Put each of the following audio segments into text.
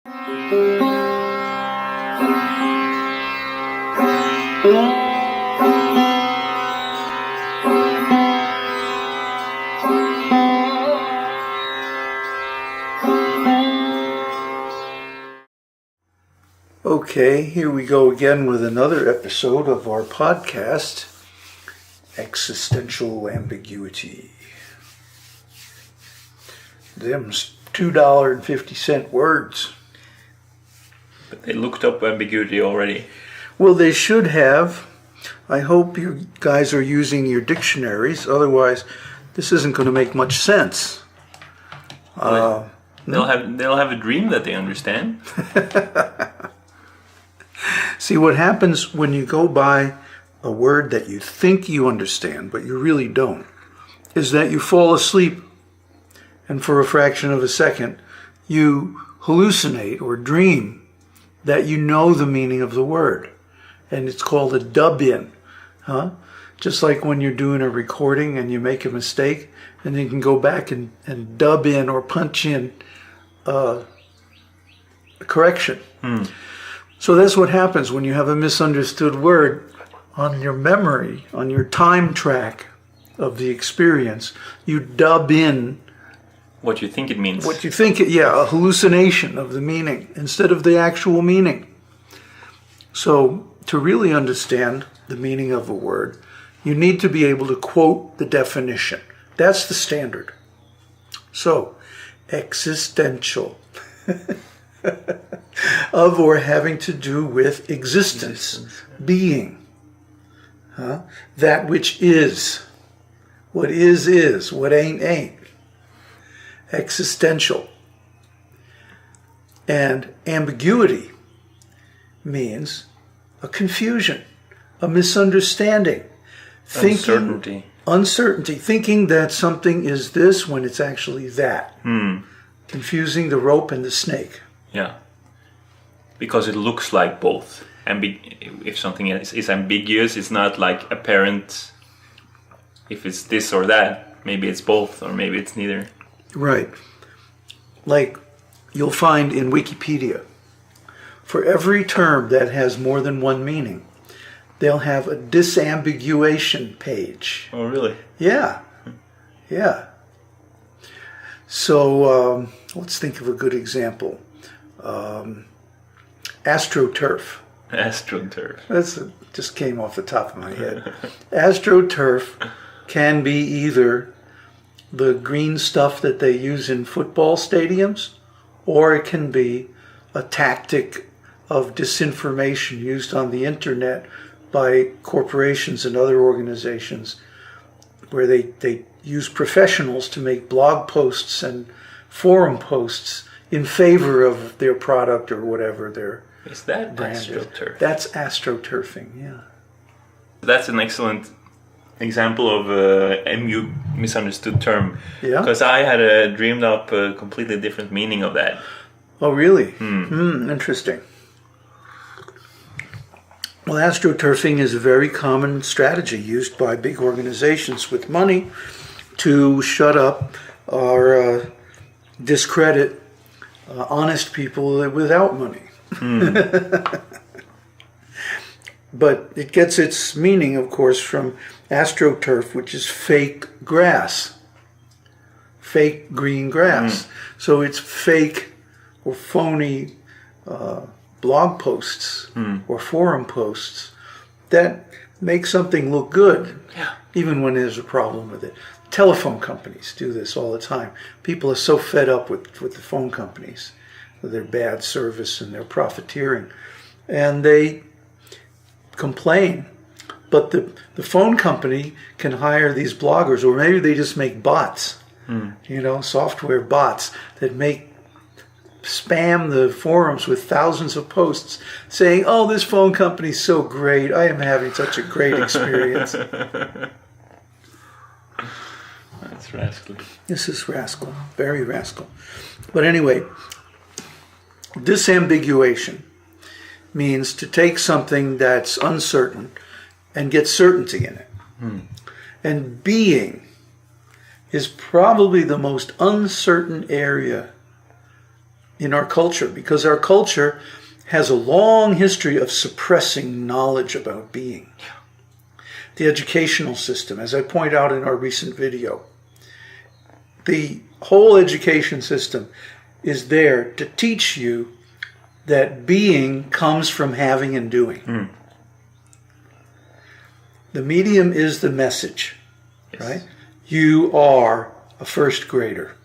Okay, here we go again with another episode of our podcast, Existential Ambiguity. Them's $2.50 words. But they looked up ambiguity already. Well, they should have. I hope you guys are using your dictionaries, otherwise this isn't going to make much sense. They'll have a dream that they understand. See, what happens when you go by a word that you think you understand, but you really don't, is that you fall asleep, and for a fraction of a second, you hallucinate or dream that you know the meaning of the word. And it's called a dub-in. Just like when you're doing a recording and you make a mistake, and you can go back and dub in or punch in a correction. So that's what happens when you have a misunderstood word on your memory, on your time track of the experience. You dub in what you think it means. What you think, a hallucination of the meaning instead of the actual meaning. So to really understand the meaning of a word, you need to be able to quote the definition. That's the standard. So, existential. Of or having to do with existence. Being. That which is. What is. What ain't. Existential. And ambiguity means a confusion, a misunderstanding. Uncertainty. Thinking that something is this when it's actually that. Confusing the rope and the snake. Yeah. Because it looks like both. If something is ambiguous, it's not like apparent if it's this or that. Maybe it's both, or maybe it's neither. Right. Like you'll find in Wikipedia, for every term that has more than one meaning, they'll have a disambiguation page. Oh, really? Yeah. So let's think of a good example. AstroTurf. AstroTurf. Just came off the top of my head. AstroTurf can be either the green stuff that they use in football stadiums, or it can be a tactic of disinformation used on the internet by corporations and other organizations where they use professionals to make blog posts and forum posts in favor of their product or whatever their is that brand AstroTurf? Is. That's AstroTurfing, yeah. That's an excellent example of a misunderstood term. Yeah. Because I had dreamed up a completely different meaning of that. Oh, really? Interesting. Well, AstroTurfing is a very common strategy used by big organizations with money to shut up or discredit honest people without money. But it gets its meaning, of course, from AstroTurf, which is fake grass, fake green grass. So it's fake or phony blog posts or forum posts that make something look good, even when there's a problem with it. Telephone companies do this all the time. People are so fed up with the phone companies, with their bad service and their profiteering, and they complain. But the phone company can hire these bloggers, or maybe they just make bots, software bots that spam the forums with thousands of posts saying, "Oh, this phone company's so great. I am having such a great experience." That's rascal. This is rascal. Very rascal. But anyway, disambiguation means to take something that's uncertain and get certainty in it. And being is probably the most uncertain area in our culture, because our culture has a long history of suppressing knowledge about being. The educational system, as I point out in our recent video, the whole education system is there to teach you that being comes from having and doing. The medium is the message, right? You are a first grader.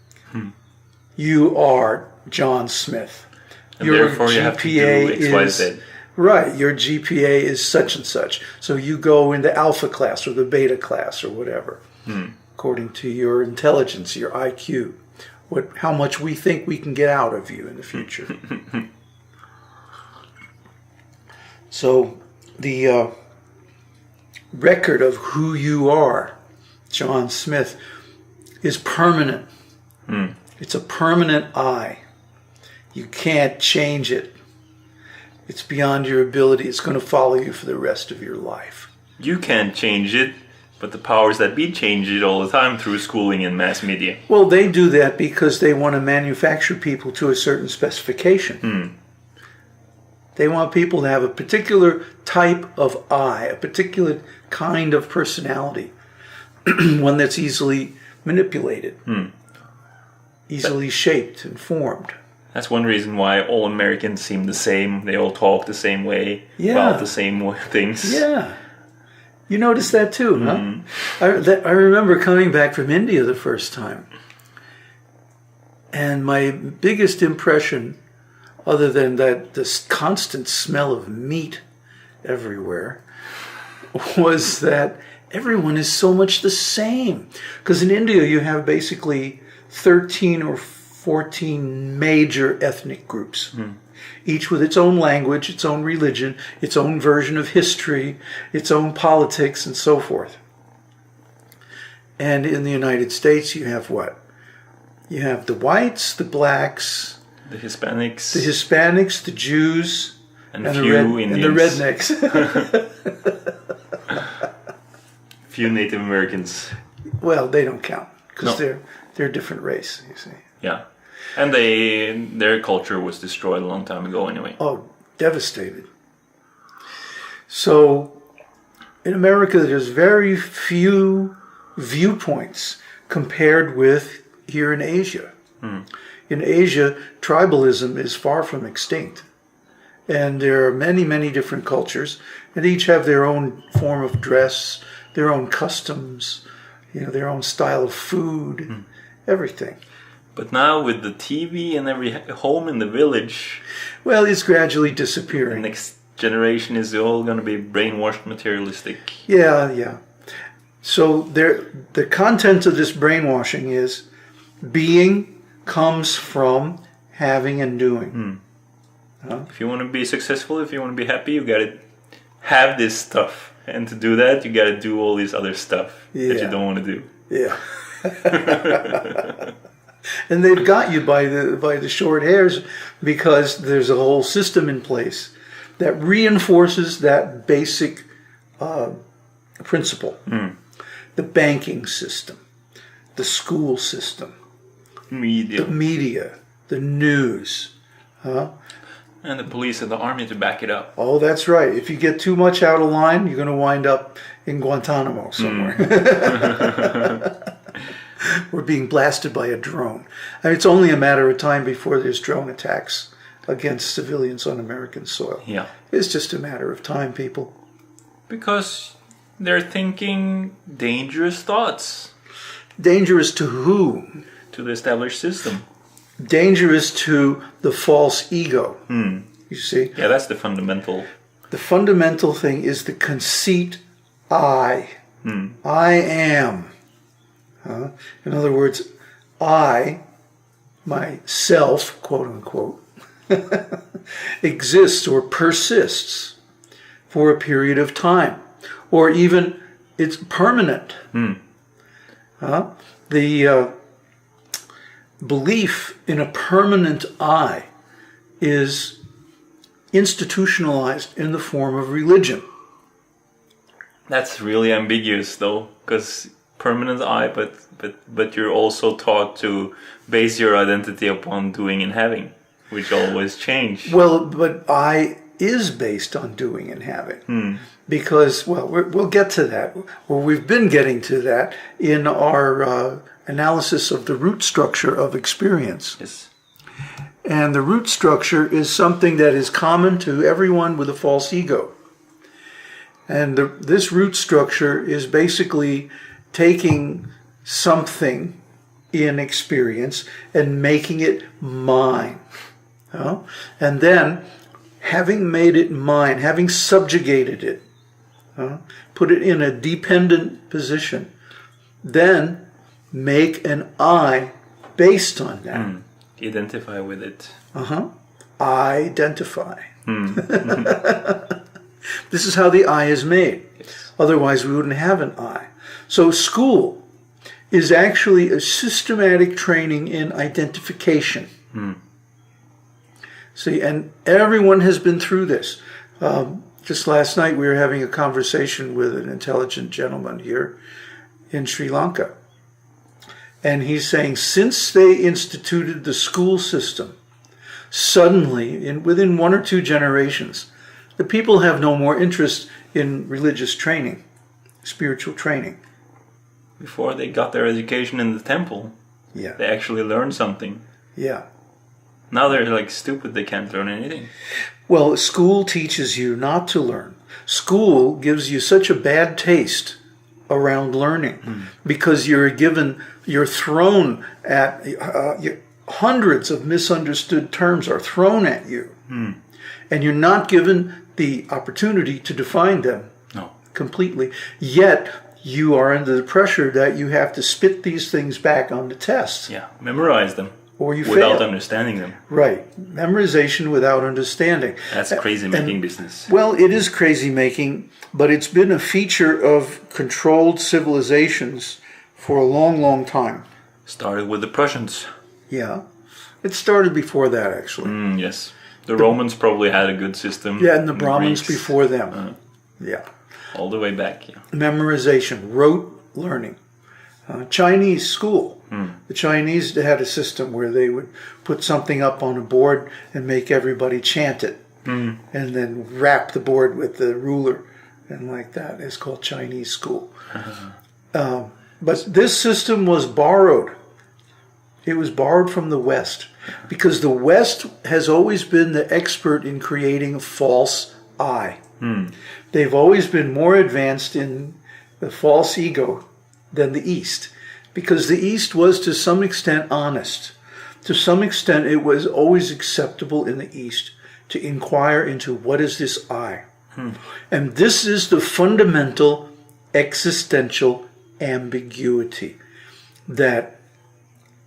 You are John Smith. And therefore you have to do X, Y, Z. Right, your GPA is such and such. So you go in the alpha class or the beta class or whatever, according to your intelligence, your IQ, how much we think we can get out of you in the future. So the record of who you are, John Smith, is permanent. It's a permanent I. You can't change it. It's beyond your ability. It's going to follow you for the rest of your life. You can't change it, but the powers that be change it all the time through schooling and mass media. Well, they do that because they want to manufacture people to a certain specification. They want people to have a particular type of I, a particular kind of personality, one that's easily manipulated, easily shaped and formed. That's one reason why all Americans seem the same. They all talk the same way, about the same things. Yeah. You noticed that too, huh? I remember coming back from India the first time. And my biggest impression, other than that this constant smell of meat everywhere, was that everyone is so much the same. Because in India you have basically 13 or 14 major ethnic groups, each with its own language, its own religion, its own version of history, its own politics, and so forth. And in the United States, you have what? You have the whites, the blacks, the Hispanics, the Jews, and few Indians. And the rednecks. Few Native Americans. Well, they don't count because they're a different race, you see. Yeah. And their culture was destroyed a long time ago anyway. Oh, devastated. So, in America, there's very few viewpoints compared with here in Asia. In Asia, tribalism is far from extinct. And there are many, many different cultures, and each have their own form of dress, their own customs, their own style of food, everything. But now with the TV and every home in the village... Well, it's gradually disappearing. The next generation is all going to be brainwashed, materialistic. Yeah. So the content of this brainwashing is being comes from having and doing. If you want to be successful, if you want to be happy, you got to have this stuff. And to do that, you got to do all this other stuff that you don't want to do. Yeah. And they've got you by the short hairs because there's a whole system in place that reinforces that basic principle. The banking system, the school system, the media, the news. And the police and the army to back it up. Oh, that's right. If you get too much out of line, you're going to wind up in Guantanamo somewhere. We're being blasted by a drone. I mean, it's only a matter of time before there's drone attacks against civilians on American soil. Yeah. It's just a matter of time, people. Because they're thinking dangerous thoughts. Dangerous to who? To the established system. Dangerous to the false ego. You see? Yeah, that's the fundamental. The fundamental thing is the conceit I. I am. In other words, I, myself, quote unquote, exists or persists for a period of time. Or even it's permanent. The belief in a permanent I is institutionalized in the form of religion. That's really ambiguous, though, because permanent I, but you're also taught to base your identity upon doing and having, which always change. Well, but I is based on doing and having. Because, well, we'll get to that. Well, we've been getting to that in our analysis of the root structure of experience. Yes. And the root structure is something that is common to everyone with a false ego. And this root structure is basically taking something in experience and making it mine. And then, having made it mine, having subjugated it, put it in a dependent position, then make an I based on that. Identify with it. Identify. This is how the I is made. Yes. Otherwise, we wouldn't have an I. So school is actually a systematic training in identification. See, and everyone has been through this. Just last night we were having a conversation with an intelligent gentleman here in Sri Lanka. And he's saying since they instituted the school system, suddenly, within 1 or 2 generations, the people have no more interest in religious training, spiritual training. Before they got their education in the temple, they actually learned something. Yeah. Now they're like stupid, they can't learn anything. Well, school teaches you not to learn. School gives you such a bad taste around learning because you're thrown at, hundreds of misunderstood terms are thrown at you. And you're not given the opportunity to define them completely. Yet, you are under the pressure that you have to spit these things back on the tests. Yeah, memorize them. Or you without fail. Understanding them. Right. Memorization without understanding. That's crazy making business. Well, it is crazy making, but it's been a feature of controlled civilizations for a long, long time. Started with the Prussians. Yeah. It started before that, actually. Yes. The Romans probably had a good system. Yeah, and the Brahmins Greeks. before them. Yeah. All the way back, yeah. Memorization, rote learning. Chinese school. The Chinese had a system where they would put something up on a board and make everybody chant it. And then wrap the board with the ruler. And like that. It's called Chinese school. But this system was borrowed. It was borrowed from the West. Because the West has always been the expert in creating a false I. They've always been more advanced in the false ego than the East. Because the East was to some extent honest. To some extent it was always acceptable in the East to inquire into what is this I. And this is the fundamental existential ambiguity. That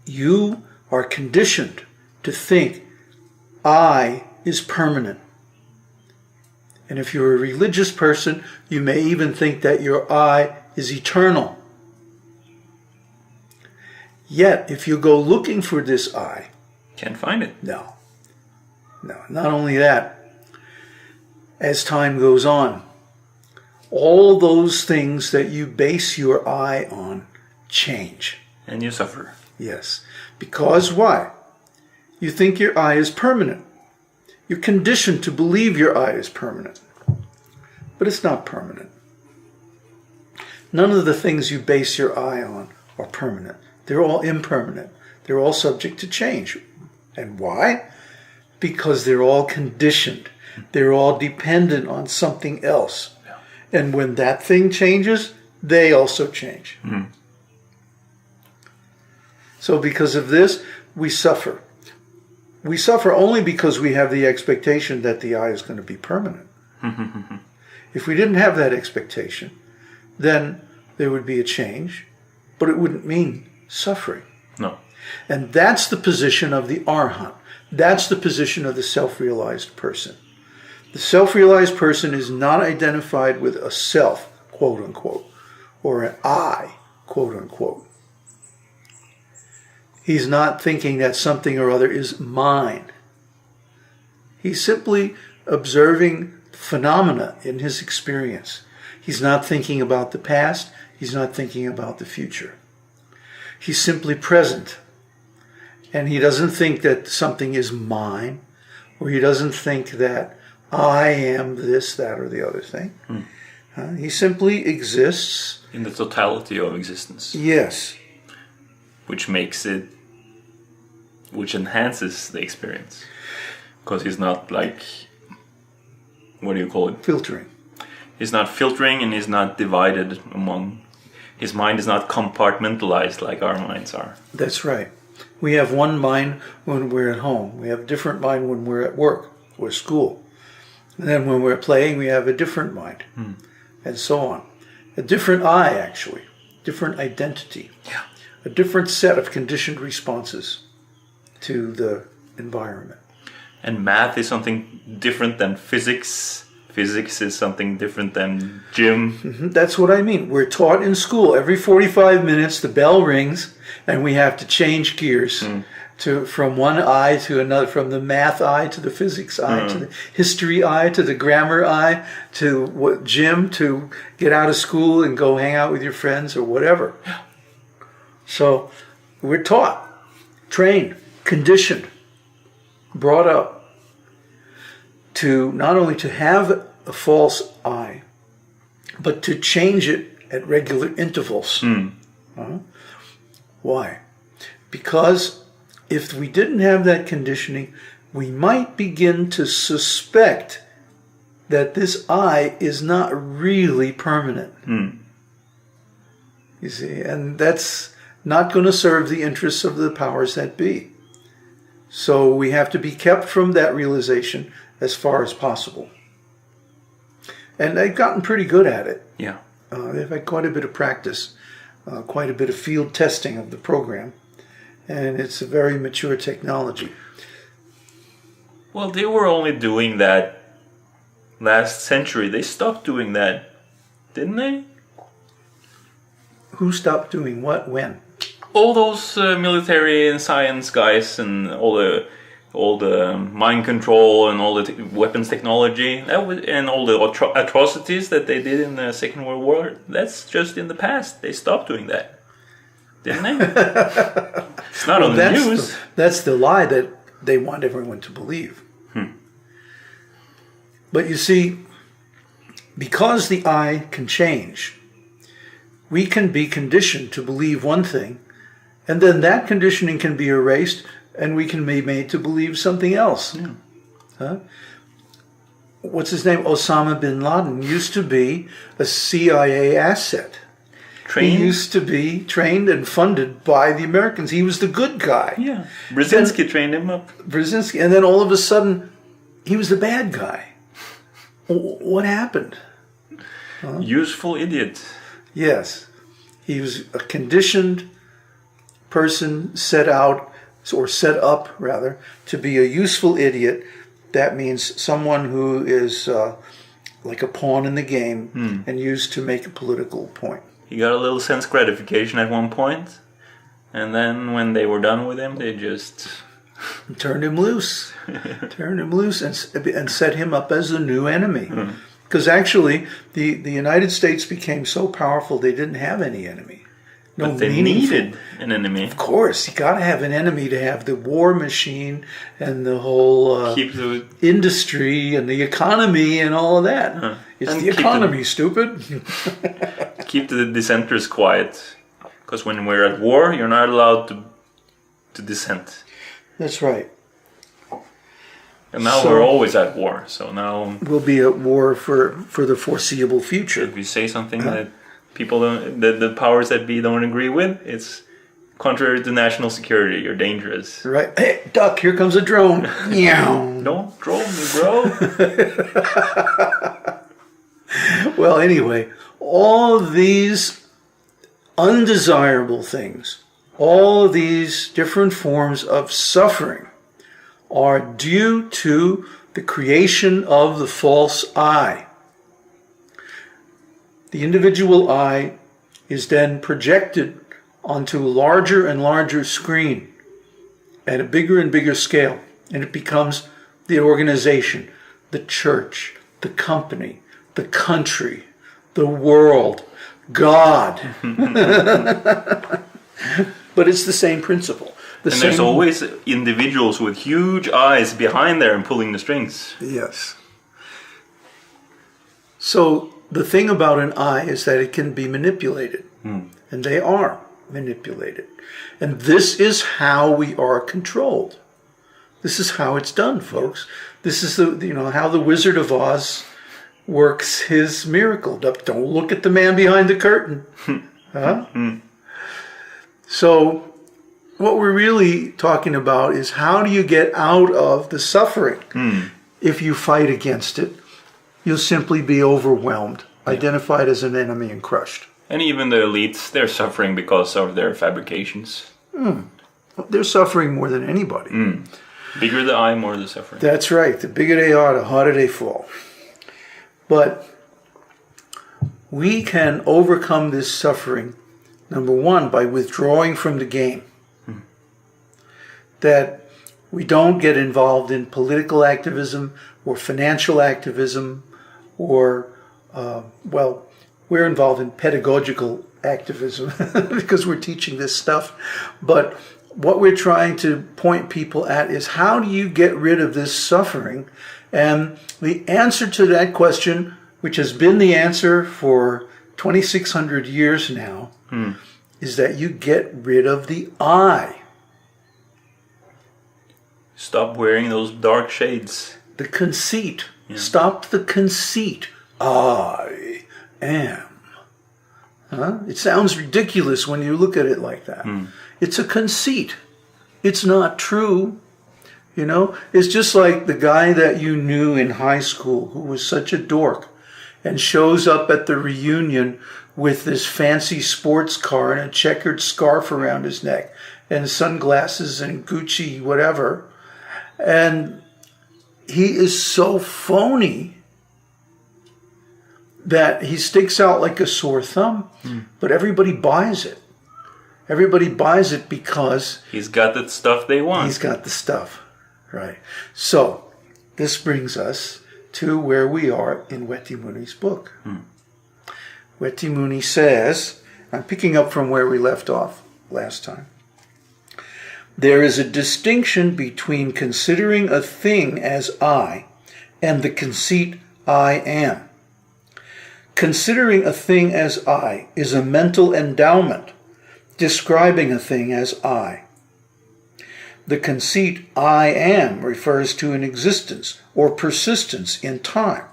you are conditioned to think I is permanent. And if you're a religious person, you may even think that your I is eternal. Yet, if you go looking for this I... Can't find it. No. Not only that, as time goes on, all those things that you base your I on change. And you suffer. Yes. Because why? You think your I is permanent. You're conditioned to believe your I is permanent. But it's not permanent. None of the things you base your I on are permanent. They're all impermanent. They're all subject to change. And why? Because they're all conditioned. They're all dependent on something else. And when that thing changes, they also change. So because of this, we suffer. We suffer only because we have the expectation that the I is going to be permanent. If we didn't have that expectation, then there would be a change, but it wouldn't mean suffering. No. And that's the position of the arhat. That's the position of the self-realized person. The self-realized person is not identified with a self, quote unquote, or an I, quote unquote. He's not thinking that something or other is mine. He's simply observing phenomena in his experience. He's not thinking about the past. He's not thinking about the future. He's simply present. And he doesn't think that something is mine, or he doesn't think that I am this, that, or the other thing. He simply exists. In the totality of existence. Yes. Which enhances the experience. Because he's not like, what do you call it? Filtering. He's not filtering, and he's not divided among, his mind is not compartmentalized like our minds are. That's right. We have one mind when we're at home. We have a different mind when we're at work or school. And then when we're playing, we have a different mind. And so on. A different I, actually. Different identity. Yeah. A different set of conditioned responses to the environment. And math is something different than physics. Physics is something different than gym. That's what I mean. We're taught in school every 45 minutes the bell rings and we have to change gears from one eye to another, from the math eye to the physics eye to the history eye to the grammar eye to gym, to get out of school and go hang out with your friends or whatever. So we're taught, trained, conditioned, brought up to not only to have a false I, but to change it at regular intervals. Why? Because if we didn't have that conditioning, we might begin to suspect that this I is not really permanent. You see, and that's not going to serve the interests of the powers that be. So we have to be kept from that realization as far as possible. And they've gotten pretty good at it. Yeah. They've had quite a bit of practice, quite a bit of field testing of the program, and it's a very mature technology. Well, they were only doing that last century. They stopped doing that, didn't they? Who stopped doing what, when? All those military and science guys and all the mind control and all the weapons technology and all the atrocities that they did in the Second World War, that's just in the past. They stopped doing that, didn't they? It's not on the news. That's the lie that they want everyone to believe. But you see, because the I can change, we can be conditioned to believe one thing, and then that conditioning can be erased and we can be made to believe something else. What's his name? Osama bin Laden used to be a CIA asset. He used to be trained and funded by the Americans. He was the good guy. Yeah. Brzezinski trained him up. Brzezinski, and then all of a sudden, he was the bad guy. What happened? Useful idiot. Yes. He was a conditioned person set up to be a useful idiot. That means someone who is like a pawn in the game and used to make a political point. He got a little sense gratification at one point, and then when they were done with him, they just turned him loose. And set him up as the new enemy. Because actually, the United States became so powerful they didn't have any enemy. No, but they needed an enemy. Of course, you got to have an enemy to have the war machine and the whole industry and the economy and all of that. It's and the economy, stupid. Keep the dissenters quiet, because when we're at war, you're not allowed to dissent. That's right. And now we're always at war, so now we'll be at war for the foreseeable future. If we say something that people don't, the powers that be don't agree with, it's contrary to national security. You're dangerous. Right. Hey, duck! Here comes a drone. Don't drone me, bro. Well, anyway, all of these undesirable things, all of these different forms of suffering, are due to the creation of the false I. The individual I is then projected onto a larger and larger screen at a bigger and bigger scale, and it becomes the organization, the church, the company, the country, the world, God. But it's the same principle. And there's always individuals with huge eyes behind there and pulling the strings. Yes. So the thing about an eye is that it can be manipulated. And they are manipulated. And this is how we are controlled. This is how it's done, folks. This is how the Wizard of Oz works his miracle. Don't look at the man behind the curtain. Huh? So what we're really talking about is how do you get out of the suffering? If you fight against it, you'll simply be overwhelmed, identified as an enemy and crushed. And even the elites, they're suffering because of their fabrications. They're suffering more than anybody. Bigger the eye, more the suffering. That's right. The bigger they are, the harder they fall. But we can overcome this suffering, number one, by withdrawing from the game. That we don't get involved in political activism or financial activism or, we're involved in pedagogical activism because we're teaching this stuff. But what we're trying to point people at is how do you get rid of this suffering? And the answer to that question, which has been the answer for 2,600 years now, is that you get rid of the I. Stop wearing those dark shades. The conceit. Yeah. Stop the conceit. I am. It sounds ridiculous when you look at it like that. It's a conceit. It's not true. It's just like the guy that you knew in high school who was such a dork and shows up at the reunion with this fancy sports car and a checkered scarf around his neck and sunglasses and Gucci whatever. And he is so phony that he sticks out like a sore thumb, but everybody buys it. Everybody buys it because he's got the stuff they want. He's got the stuff, right? So this brings us to where we are in Weti Muni's book. Weti Muni says, I'm picking up from where we left off last time. There is a distinction between considering a thing as I and the conceit I am. Considering a thing as I is a mental endowment, describing a thing as I. The conceit I am refers to an existence or persistence in time.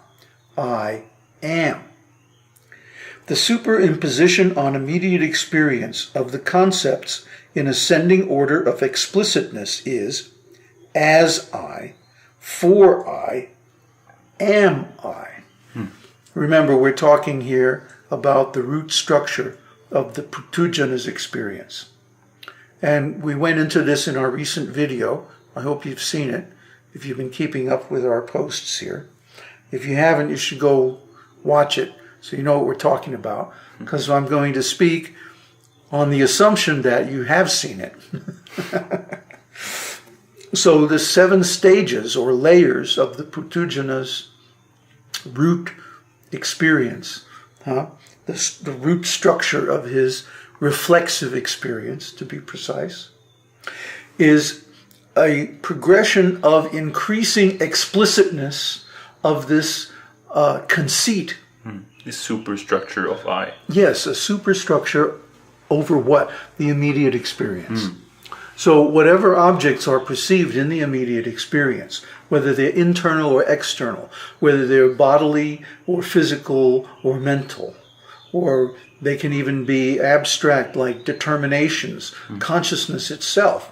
I am. The superimposition on immediate experience of the concepts in ascending order of explicitness is as I, for I, am I. Remember, we're talking here about the root structure of the Puthujjana's experience. And we went into this in our recent video. I hope you've seen it, if you've been keeping up with our posts here. If you haven't, you should go watch it so you know what we're talking about, because I'm going to speak on the assumption that you have seen it. So the 7 stages or layers of the Puthujjana's root experience, the root structure of his reflexive experience, to be precise, is a progression of increasing explicitness of this conceit. The superstructure of I. Yes, a superstructure over what? The immediate experience. So whatever objects are perceived in the immediate experience, whether they're internal or external, whether they're bodily or physical or mental, or they can even be abstract like determinations, consciousness itself.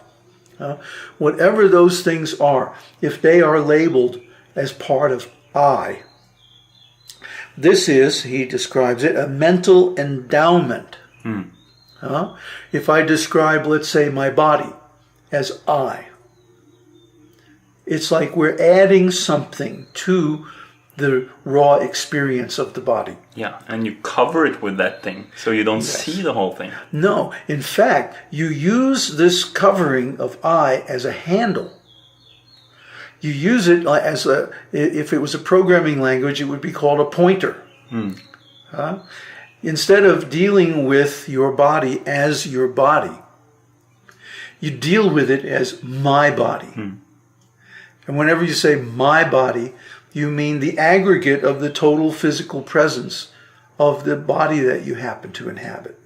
Whatever those things are, if they are labeled as part of I, this is, he describes it, a mental endowment. If I describe, let's say, my body as I, it's like we're adding something to the raw experience of the body. Yeah, and you cover it with that thing, so you don't see the whole thing. No, in fact, you use this covering of I as a handle. You use it as if it was a programming language, it would be called a pointer. Instead of dealing with your body as your body, you deal with it as my body. And whenever you say my body, you mean the aggregate of the total physical presence of the body that you happen to inhabit.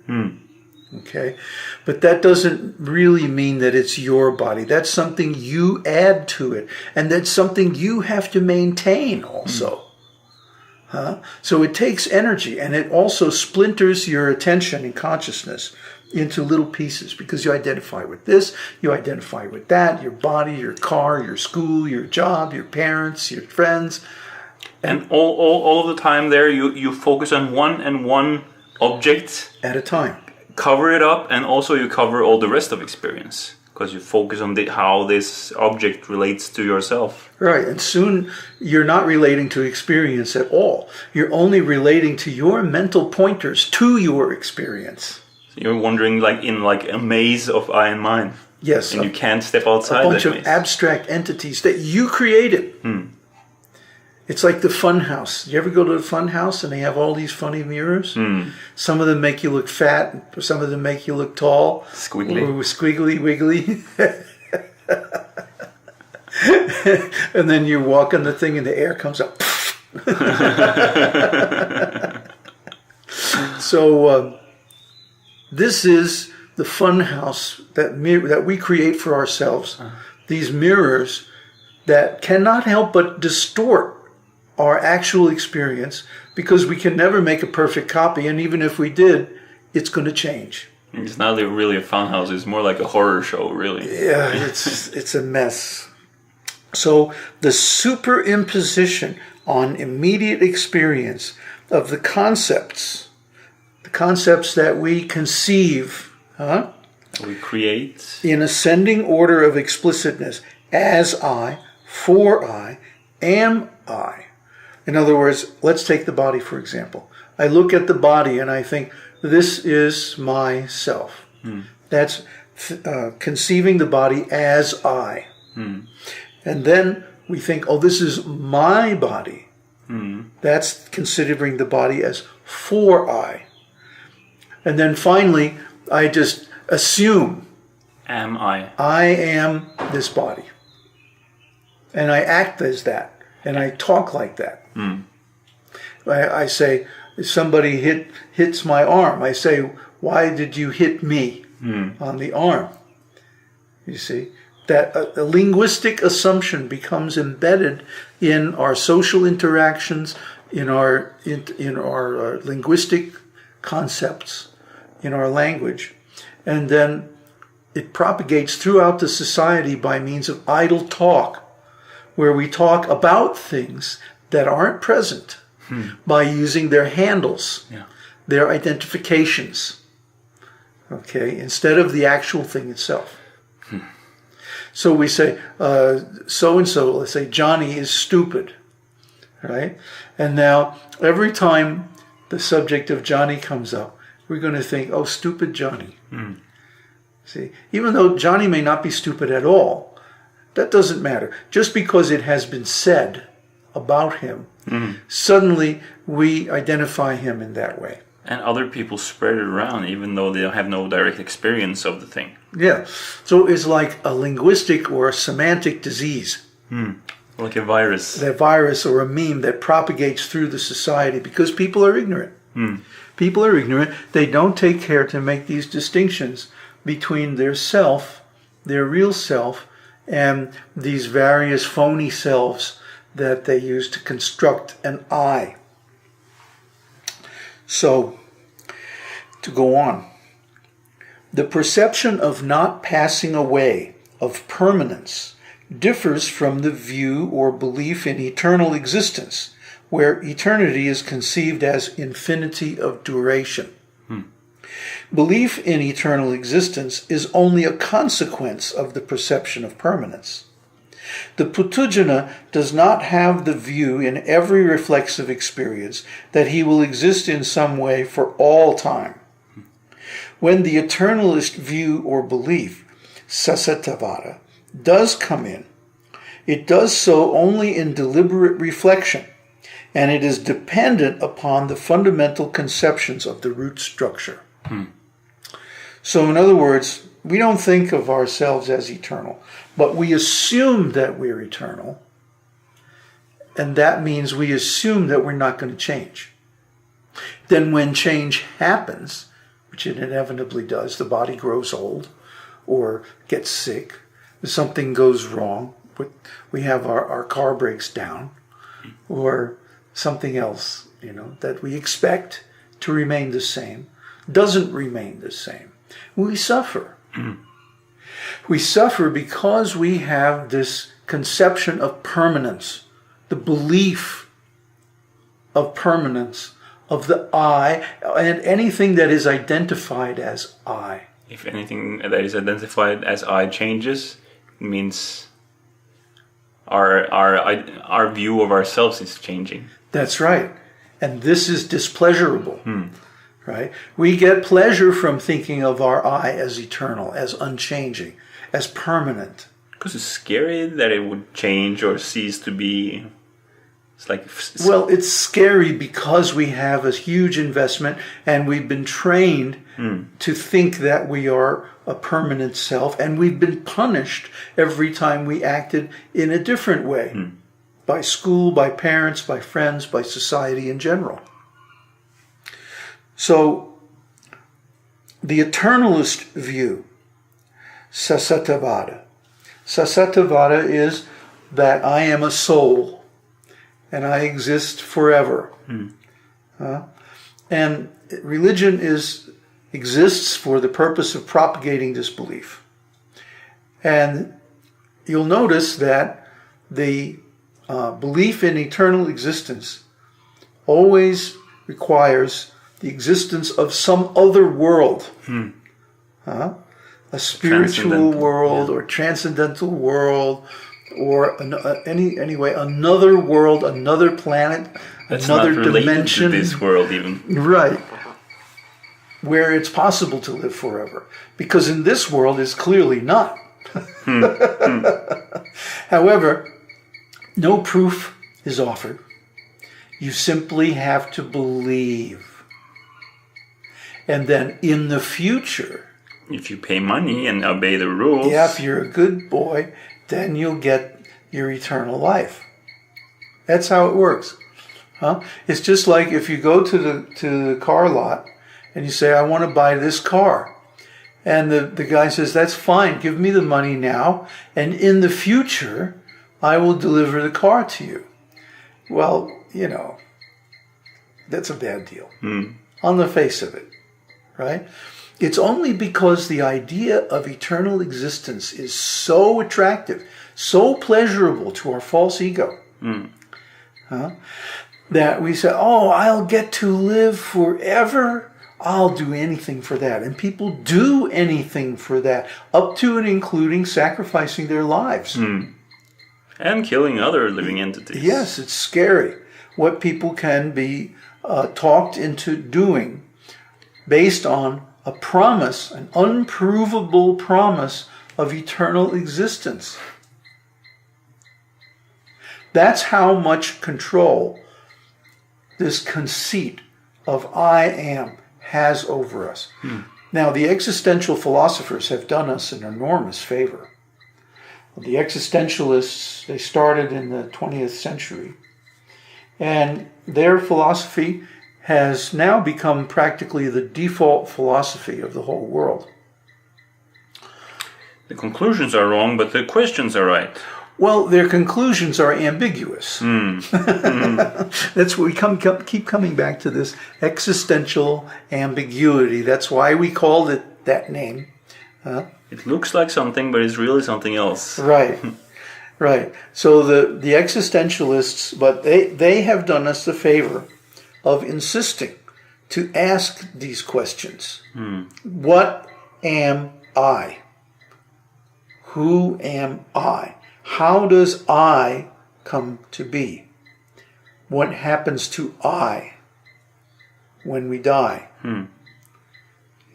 Okay? But that doesn't really mean that it's your body. That's something you add to it. And that's something you have to maintain also. So it takes energy, and it also splinters your attention and consciousness into little pieces, because you identify with this, you identify with that, your body, your car, your school, your job, your parents, your friends. And all of the time there, you focus on one object at a time. Cover it up, and also you cover all the rest of experience, because you focus on how this object relates to yourself. Right, and soon you're not relating to experience at all. You're only relating to your mental pointers to your experience. So you're wandering in a maze of I and mind. Yes. And you can't step outside that maze. A bunch of abstract entities that you created. It's like the fun house. You ever go to the fun house and they have all these funny mirrors? Some of them make you look fat, some of them make you look tall. Squiggly. Or squiggly, wiggly. And then you walk on the thing and the air comes up. So this is the fun house that we create for ourselves. These mirrors that cannot help but distort our actual experience, because we can never make a perfect copy, and even if we did, it's going to change. It's not really a fun house, it's more like a horror show, really. Yeah, it's a mess. So the superimposition on immediate experience of the concepts that we conceive, we create in ascending order of explicitness, as I, for I, am I. In other words, let's take the body, for example. I look at the body and I think, this is myself. That's conceiving the body as I. And then we think, oh, this is my body. That's considering the body as for I. And then finally, I just assume. Am I? I am this body. And I act as that. And I talk like that. I say, if somebody hits my arm, I say, why did you hit me on the arm? You see, that a linguistic assumption becomes embedded in our social interactions, in our linguistic concepts, in our language, and then it propagates throughout the society by means of idle talk, where we talk about things that aren't present by using their handles, their identifications, okay, instead of the actual thing itself. So we say, so-and-so, let's say Johnny is stupid, right? And now every time the subject of Johnny comes up, we're going to think, oh, stupid Johnny. See, even though Johnny may not be stupid at all, that doesn't matter. Just because it has been said about him, suddenly we identify him in that way. And other people spread it around, even though they have no direct experience of the thing. Yeah. So it's like a linguistic or a semantic disease. Like a virus. A virus or a meme that propagates through the society because people are ignorant. People are ignorant. They don't take care to make these distinctions between their self, their real self, and these various phony selves that they use to construct an I. So, to go on, the perception of not passing away, of permanence, differs from the view or belief in eternal existence, where eternity is conceived as infinity of duration. Belief in eternal existence is only a consequence of the perception of permanence. The Putujana does not have the view in every reflexive experience that he will exist in some way for all time. When the eternalist view or belief, Sasattavada, does come in, it does so only in deliberate reflection, and it is dependent upon the fundamental conceptions of the root structure. So in other words, we don't think of ourselves as eternal, but we assume that we're eternal. And that means we assume that we're not going to change. Then when change happens, which it inevitably does, the body grows old or gets sick, something goes wrong, we have our car breaks down, or something else, that we expect to remain the same, doesn't remain the same. We suffer. We suffer because we have this conception of permanence, the belief of permanence of the I, and anything that is identified as I. If anything that is identified as I changes, it means our view of ourselves is changing. That's right. And this is displeasurable. Right? We get pleasure from thinking of our I as eternal, as unchanging, as permanent. Because it's scary that it would change or cease to be. It's like... Well, it's scary because we have a huge investment and we've been trained to think that we are a permanent self, and we've been punished every time we acted in a different way. By school, by parents, by friends, by society in general. So, the eternalist view, Suśupti-vāda. Suśupti-vāda is that I am a soul and I exist forever. And religion exists for the purpose of propagating this belief. And you'll notice that the belief in eternal existence always requires the existence of some other world. A spiritual world or transcendental world, or anyway, another world, another planet, that's another not related dimension. To this world even. Right. Where it's possible to live forever. Because in this world it's clearly not. However, no proof is offered. You simply have to believe. And then in the future, if you pay money and obey the rules, if you're a good boy, then you'll get your eternal life. That's how it works. It's just like if you go to the car lot and you say, I want to buy this car. And the guy says, that's fine, give me the money now, and in the future, I will deliver the car to you. Well, that's a bad deal. On the face of it, right? It's only because the idea of eternal existence is so attractive, so pleasurable to our false ego, that we say, oh, I'll get to live forever. I'll do anything for that. And people do anything for that, up to and including sacrificing their lives. And killing other living entities. Yes, it's scary what people can be talked into doing based on a promise, an unprovable promise of eternal existence. That's how much control this conceit of I am has over us. Now, the existential philosophers have done us an enormous favor. The existentialists, they started in the 20th century, and their philosophy has now become practically the default philosophy of the whole world. The conclusions are wrong, but the questions are right. Well, their conclusions are ambiguous. That's what we keep coming back to, this existential ambiguity. That's why we called it that name. It looks like something, but it's really something else. Right, right. So the existentialists, but they have done us the favor of insisting to ask these questions. What am I? Who am I? How does I come to be? What happens to I when we die?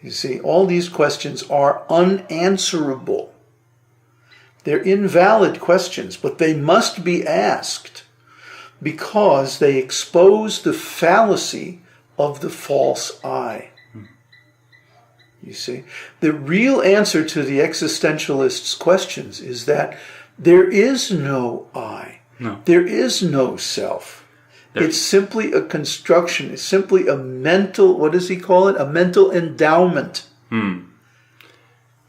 You see, all these questions are unanswerable. They're invalid questions, but they must be asked because they expose the fallacy of the false I. you see. The real answer to the existentialists' questions is that there is no I. No. There is no self. It's simply a construction. It's simply a mental, what does he call it? A mental endowment.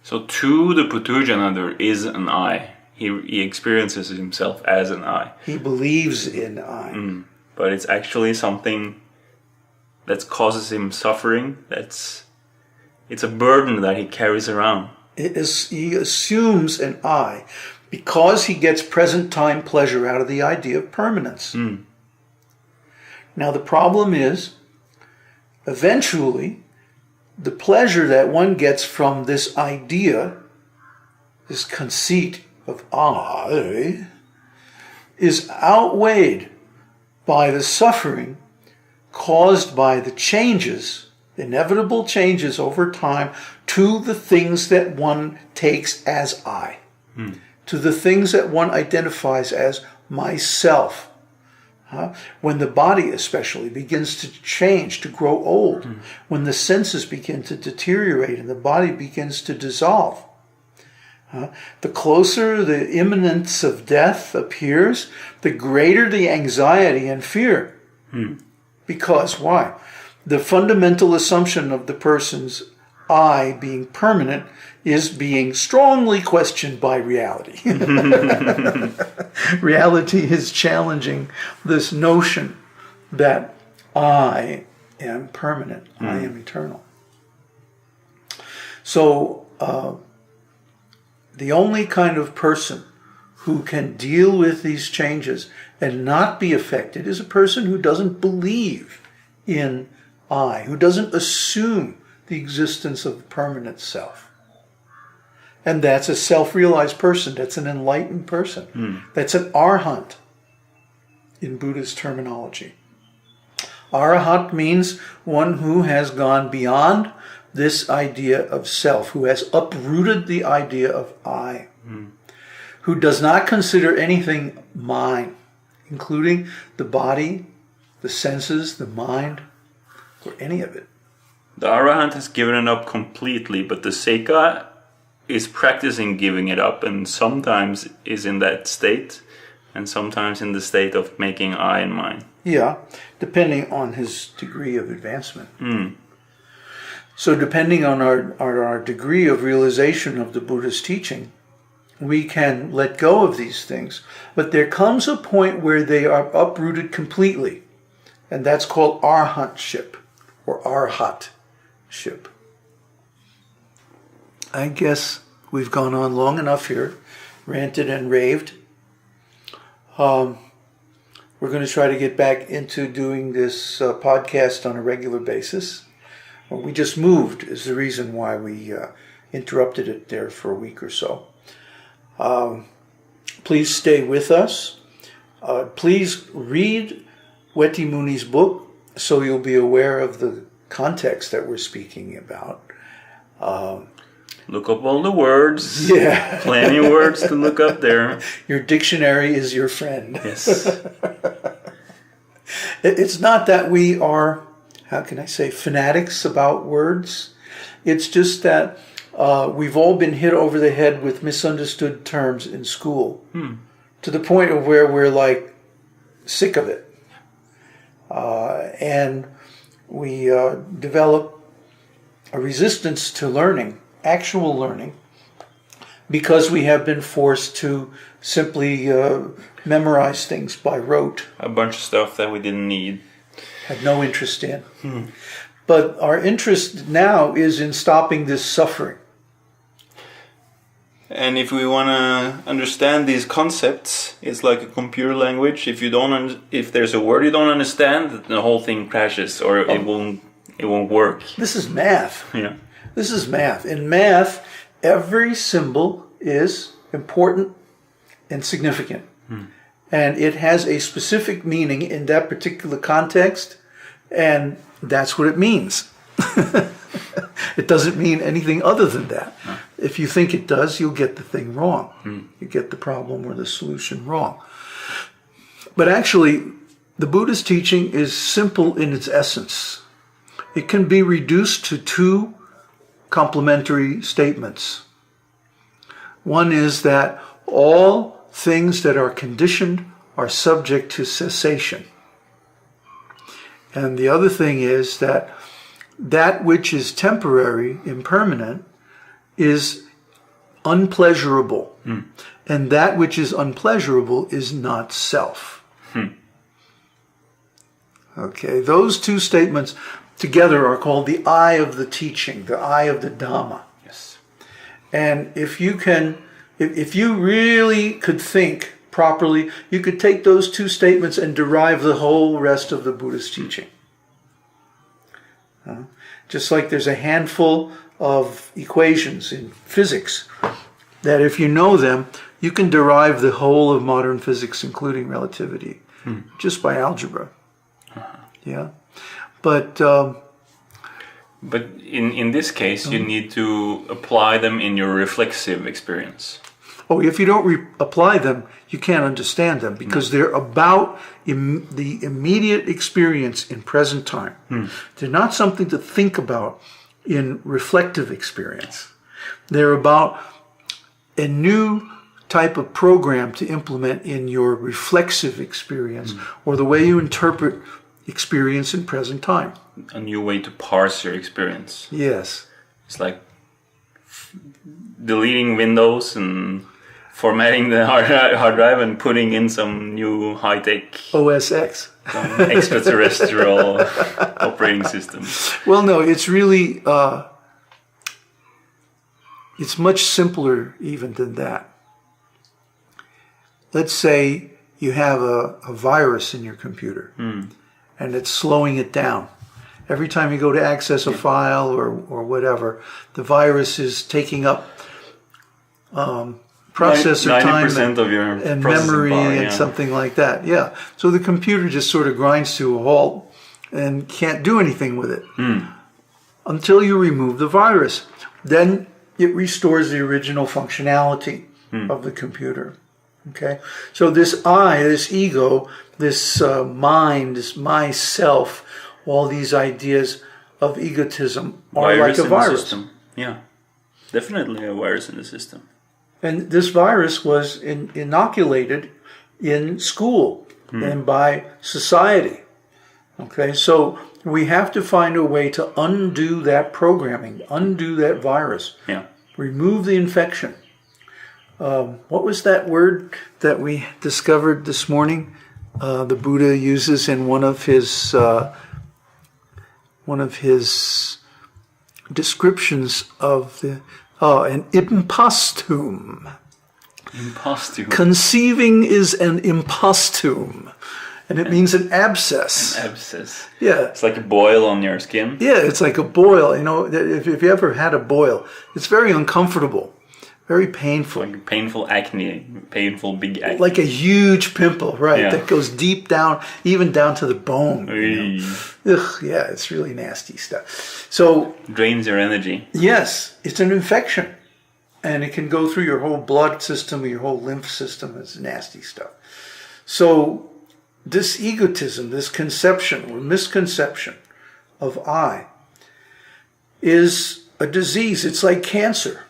So to the Puthujana, there is an I. He experiences himself as an I. He believes in I. But it's actually something that causes him suffering. It's a burden that he carries around. He assumes an I because he gets present time pleasure out of the idea of permanence. Now the problem is, eventually, the pleasure that one gets from this idea, this conceit of I, is outweighed by the suffering caused by the changes, inevitable changes over time, to the things that one takes as I, to the things that one identifies as myself. When the body especially begins to change, to grow old, when the senses begin to deteriorate and the body begins to dissolve, the closer the imminence of death appears, the greater the anxiety and fear. Because why? The fundamental assumption of the person's I being permanent is being strongly questioned by reality. Reality is challenging this notion that I am permanent, I am eternal. So the only kind of person who can deal with these changes and not be affected is a person who doesn't believe in I, who doesn't assume the existence of the permanent self. And that's a self-realized person. That's an enlightened person. That's an arhat in Buddha's terminology. Arhat means one who has gone beyond this idea of self, who has uprooted the idea of I, who does not consider anything mine, including the body, the senses, the mind, or any of it. The Arahant has given it up completely, but the Seka is practicing giving it up, and sometimes is in that state, and sometimes in the state of making I and mine. Yeah, depending on his degree of advancement. So depending on our degree of realization of the Buddha's teaching, we can let go of these things. But there comes a point where they are uprooted completely, and that's called arhatship, or arhatship. I guess we've gone on long enough here, ranted and raved. We're going to try to get back into doing this podcast on a regular basis. Well, we just moved is the reason why we interrupted it there for a week or so. Please stay with us. Please read Weti Muni's book so you'll be aware of the context that we're speaking about. Look up all the words. Yeah. Plenty of words to look up there. Your dictionary is your friend. Yes. It's not that we are, how can I say, fanatics about words. It's just that we've all been hit over the head with misunderstood terms in school to the point of where we're like sick of it. And we develop a resistance to learning, actual learning, because we have been forced to simply memorize things by rote. A bunch of stuff that we didn't need. Had no interest in. But our interest now is in stopping this suffering. And if we want to understand these concepts, it's like a computer language. If you don't, if there's a word you don't understand, the whole thing crashes, or it won't work. This is math. Yeah. This is math. In math, every symbol is important and significant. And it has a specific meaning in that particular context, and that's what it means. It doesn't mean anything other than that. No. If you think it does, you'll get the thing wrong. You get the problem or the solution wrong. But actually, the Buddha's teaching is simple in its essence. It can be reduced to two complementary statements. One is that all things that are conditioned are subject to cessation. And the other thing is that that which is temporary, impermanent, is unpleasurable. And that which is unpleasurable is not self. Okay, those two statements together are called the eye of the teaching, the eye of the Dhamma. Yes. And if you really could think properly, you could take those two statements and derive the whole rest of the Buddhist teaching. Just like there's a handful of equations in physics that if you know them, you can derive the whole of modern physics, including relativity, just by algebra. Yeah, but in this case, you need to apply them in your reflexive experience. Oh, if you don't apply them, you can't understand them because they're about the immediate experience in present time. They're not something to think about in reflective experience. They're about a new type of program to implement in your reflexive experience or the way you interpret experience in present time. A new way to parse your experience. Yes. It's like deleting Windows and formatting the hard drive and putting in some new high-tech OS X. Some extraterrestrial operating system. Well, no, it's really, it's much simpler even than that. Let's say you have a virus in your computer and it's slowing it down. Every time you go to access a file or whatever, the virus is taking up processor time and memory and something like that. Yeah. So the computer just sort of grinds to a halt and can't do anything with it until you remove the virus. Then it restores the original functionality of the computer. Okay. So this I, this ego, this mind, this myself, all these ideas of egotism are like a virus. Yeah. Definitely a virus in the system. And this virus was inoculated in school and by society. Okay, so we have to find a way to undo that programming, undo that virus, remove the infection. What was that word that we discovered this morning? The Buddha uses in one of his descriptions of the an impostum. Impostum. Conceiving is an impostum. And it means an abscess. An abscess. Yeah. It's like a boil on your skin. Yeah, it's like a boil. You know, if you ever had a boil, it's very uncomfortable, very painful. Like painful acne, painful big acne. Like a huge pimple, right, that goes deep down, even down to the bone. You know? Ugh, yeah, it's really nasty stuff. So drains your energy. Yes, it's an infection. And it can go through your whole blood system, your whole lymph system. It's nasty stuff. So this egotism, this conception or misconception of I is a disease. It's like cancer.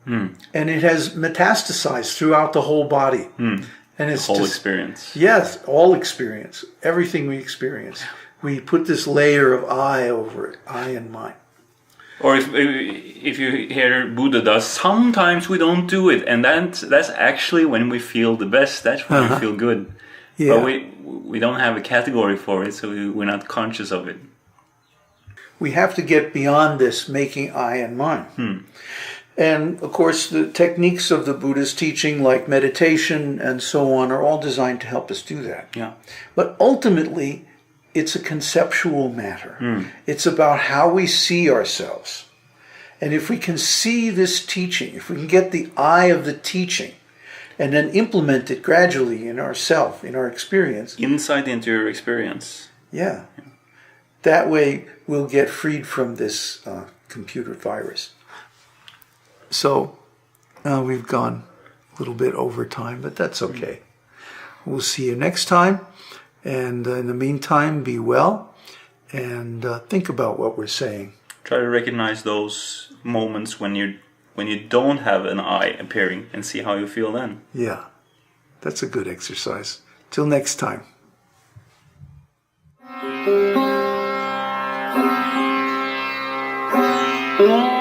And it has metastasized throughout the whole body. And it's the whole experience. Yes, all experience. Everything we experience. We put this layer of I over it, I and mine. Or if you hear Buddha does, sometimes we don't do it. And that's actually when we feel the best. That's when we feel good. Yeah. But we don't have a category for it, so we're not conscious of it. We have to get beyond this making I and mine. And, of course, the techniques of the Buddha's teaching, like meditation and so on, are all designed to help us do that. Yeah. But ultimately, it's a conceptual matter. It's about how we see ourselves. And if we can see this teaching, if we can get the eye of the teaching, and then implement it gradually in ourself, in our experience. Insight into your experience. Yeah. That way, we'll get freed from this computer virus. So, we've gone a little bit over time, but that's okay. We'll see you next time. And in the meantime, be well and think about what we're saying. Try to recognize those moments when you don't have an eye appearing and see how you feel then. Yeah, that's a good exercise. Till next time. Mm-hmm.